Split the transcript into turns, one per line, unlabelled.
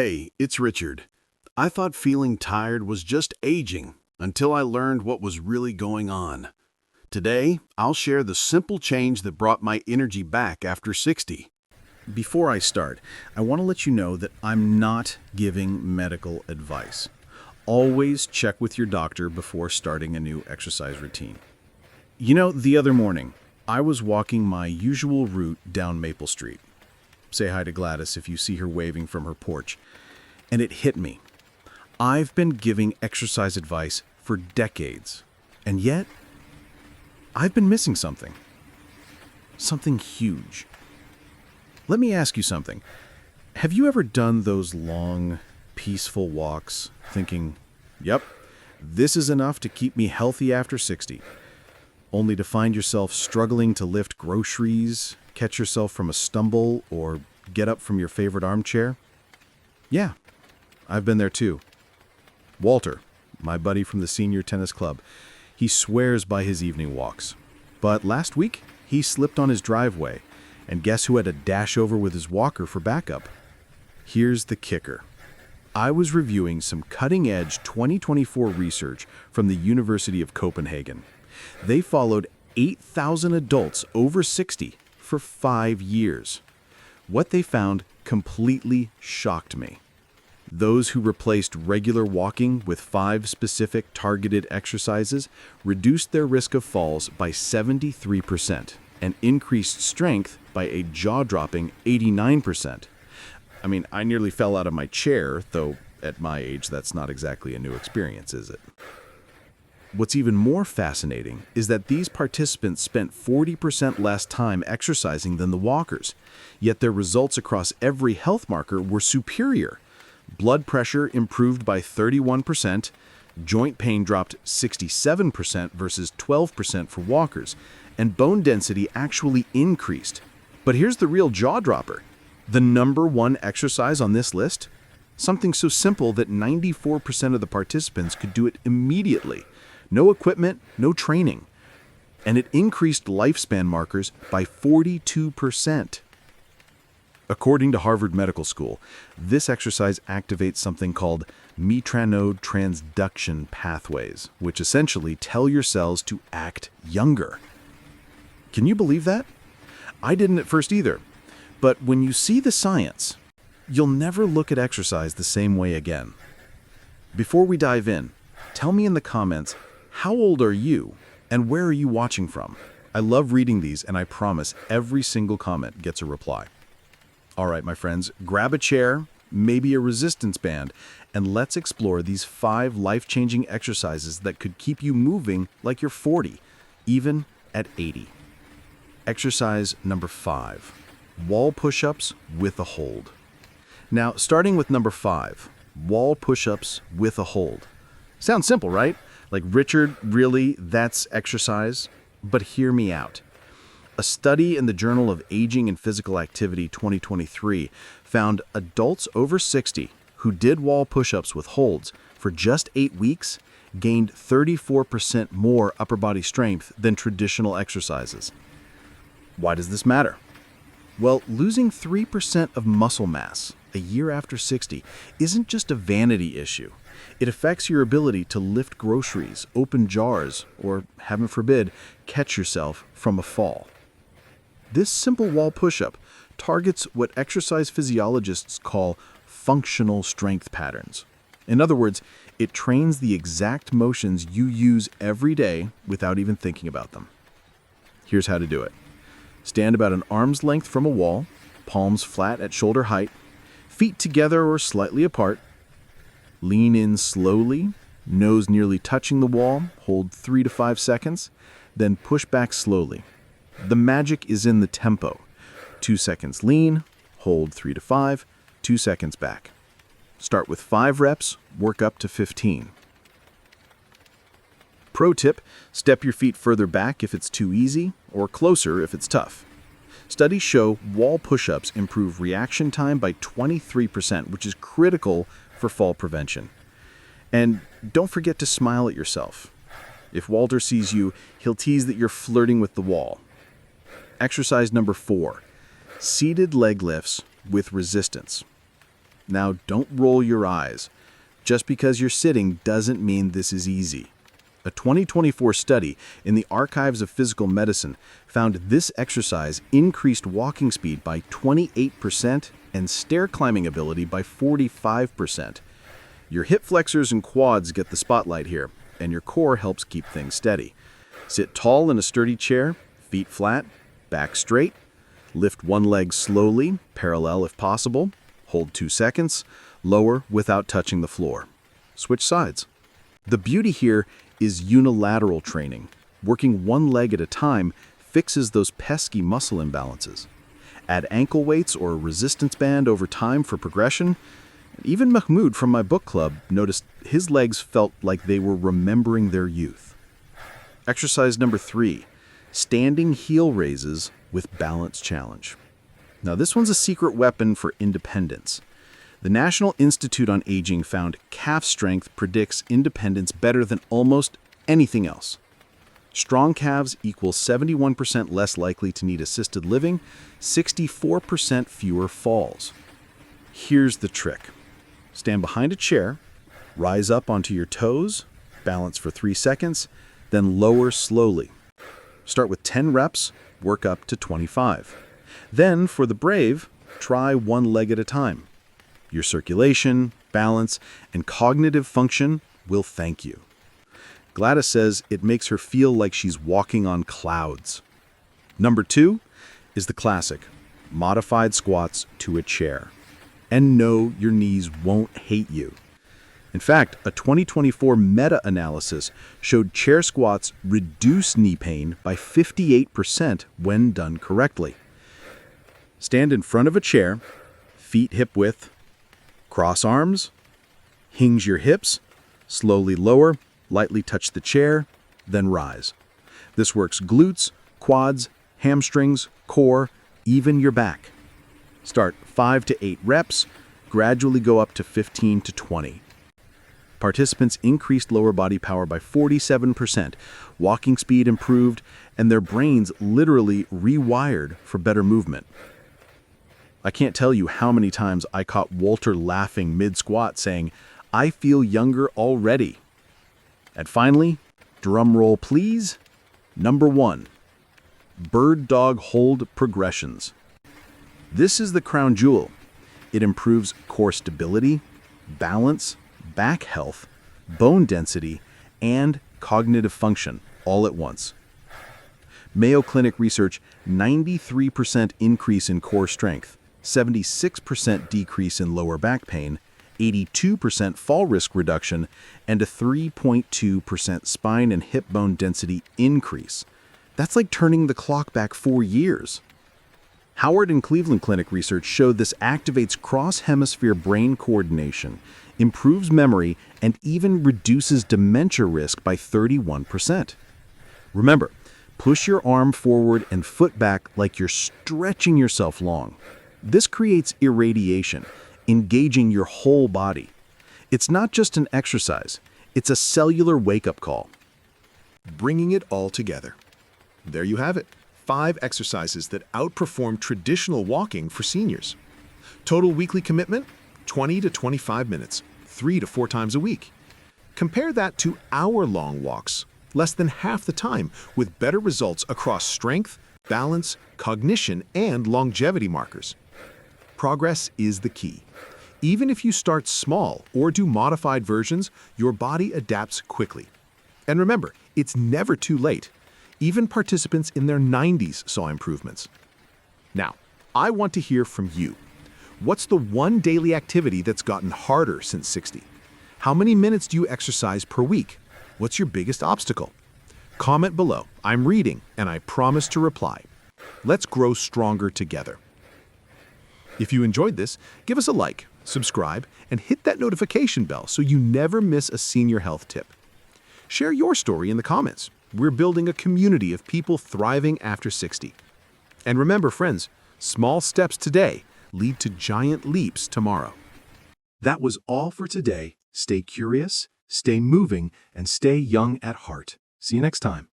Hey, it's Richard. I thought feeling tired was just aging until I learned what was really going on. Today, I'll share the simple change that brought my energy back after 60. Before I start, I want to let you know that I'm not giving medical advice. Always check with your doctor before starting a new exercise routine. The other morning, I was walking my usual route down Maple Street. Say hi to Gladys if you see her waving from her porch. And it hit me. I've been giving exercise advice for decades, and yet I've been missing something. Something huge. Let me ask you something. Have you ever done those long, peaceful walks thinking, yep, this is enough to keep me healthy after 60, only to find yourself struggling to lift groceries, catch yourself from a stumble, or get up from your favorite armchair? Yeah, I've been there too. Walter, my buddy from the senior tennis club, he swears by his evening walks. But last week, he slipped on his driveway, and guess who had to dash over with his walker for backup? Here's the kicker. I was reviewing some cutting-edge 2024 research from the University of Copenhagen. They followed 8,000 adults over 60 for 5 years. What they found completely shocked me. Those who replaced regular walking with 5 specific targeted exercises reduced their risk of falls by 73% and increased strength by a jaw-dropping 89%. I nearly fell out of my chair, though at my age that's not exactly a new experience, is it? What's even more fascinating is that these participants spent 40% less time exercising than the walkers, yet their results across every health marker were superior. Blood pressure improved by 31%, joint pain dropped 67% versus 12% for walkers, and bone density actually increased. But here's the real jaw-dropper. The number one exercise on this list? Something so simple that 94% of the participants could do it immediately. No equipment, no training. And it increased lifespan markers by 42%. According to Harvard Medical School, this exercise activates something called metranode transduction pathways, which essentially tell your cells to act younger. Can you believe that? I didn't at first either. But when you see the science, you'll never look at exercise the same way again. Before we dive in, tell me in the comments, how old are you and where are you watching from? I love reading these, and I promise every single comment gets a reply. All right, my friends, grab a chair, maybe a resistance band, and let's explore these 5 life-changing exercises that could keep you moving like you're 40, even at 80. Exercise number 5, wall push-ups with a hold. Now, starting with number 5, wall push-ups with a hold. Sounds simple, right? Like, Richard, really, that's exercise? But hear me out. A study in the Journal of Aging and Physical Activity 2023 found adults over 60 who did wall push-ups with holds for just 8 weeks gained 34% more upper body strength than traditional exercises. Why does this matter? Well, losing 3% of muscle mass a year after 60 isn't just a vanity issue. It affects your ability to lift groceries, open jars, or, heaven forbid, catch yourself from a fall. This simple wall push-up targets what exercise physiologists call functional strength patterns. In other words, it trains the exact motions you use every day without even thinking about them. Here's how to do it. Stand about an arm's length from a wall, palms flat at shoulder height, feet together or slightly apart. Lean in slowly, nose nearly touching the wall, hold 3 to 5 seconds, then push back slowly. The magic is in the tempo. 2 seconds lean, hold 3 to 5, 2 seconds back. Start with 5 reps, work up to 15. Pro tip, step your feet further back if it's too easy, or closer if it's tough. Studies show wall push-ups improve reaction time by 23%, which is critical for fall prevention. And don't forget to smile at yourself. If Walter sees you, he'll tease that you're flirting with the wall. Exercise number 4, seated leg lifts with resistance. Now, don't roll your eyes. Just because you're sitting doesn't mean this is easy. A 2024 study in the Archives of Physical Medicine found this exercise increased walking speed by 28% and stair climbing ability by 45%. Your hip flexors and quads get the spotlight here, and your core helps keep things steady. Sit tall in a sturdy chair, feet flat, back straight. Lift one leg slowly, parallel if possible. Hold 2 seconds. Lower without touching the floor. Switch sides. The beauty here is unilateral training. Working one leg at a time fixes those pesky muscle imbalances. Add ankle weights or a resistance band over time for progression. Even Mahmoud from my book club noticed his legs felt like they were remembering their youth. Exercise number 3, standing heel raises with balance challenge. Now this one's a secret weapon for independence. The National Institute on Aging found calf strength predicts independence better than almost anything else. Strong calves equals 71% less likely to need assisted living, 64% fewer falls. Here's the trick. Stand behind a chair, rise up onto your toes, balance for 3 seconds, then lower slowly. Start with 10 reps, work up to 25. Then, for the brave, try one leg at a time. Your circulation, balance, and cognitive function will thank you. Gladys says it makes her feel like she's walking on clouds. Number 2 is the classic, modified squats to a chair. And no, your knees won't hate you. In fact, a 2024 meta-analysis showed chair squats reduce knee pain by 58% when done correctly. Stand in front of a chair, feet hip width, cross arms, hinge your hips, slowly lower, lightly touch the chair, then rise. This works glutes, quads, hamstrings, core, even your back. Start 5 to 8 reps, gradually go up to 15 to 20. Participants increased lower body power by 47%, walking speed improved, and their brains literally rewired for better movement. I can't tell you how many times I caught Walter laughing mid-squat saying, "I feel younger already." And finally, drum roll please, number 1, bird dog hold progressions. This is the crown jewel. It improves core stability, balance, back health, bone density, and cognitive function all at once. Mayo Clinic research 93% increase in core strength, 76% decrease in lower back pain, 82% fall risk reduction, and a 3.2% spine and hip bone density increase. That's like turning the clock back 4 years. Howard and Cleveland Clinic research showed this activates cross-hemisphere brain coordination, improves memory, and even reduces dementia risk by 31%. Remember, push your arm forward and foot back like you're stretching yourself long. This creates irradiation, engaging your whole body. It's not just an exercise, it's a cellular wake-up call.
Bringing it all together. There you have it. 5 exercises that outperform traditional walking for seniors. Total weekly commitment, 20 to 25 minutes, 3 to 4 times a week. Compare that to hour-long walks, less than half the time, with better results across strength, balance, cognition, and longevity markers. Progress is the key. Even if you start small or do modified versions, your body adapts quickly. And remember, it's never too late. Even participants in their 90s saw improvements. Now, I want to hear from you. What's the one daily activity that's gotten harder since 60? How many minutes do you exercise per week? What's your biggest obstacle? Comment below. I'm reading, and I promise to reply. Let's grow stronger together. If you enjoyed this, give us a like, subscribe, and hit that notification bell so you never miss a senior health tip. Share your story in the comments. We're building a community of people thriving after 60. And remember, friends, small steps today lead to giant leaps tomorrow.
That was all for today. Stay curious, stay moving, and stay young at heart. See you next time.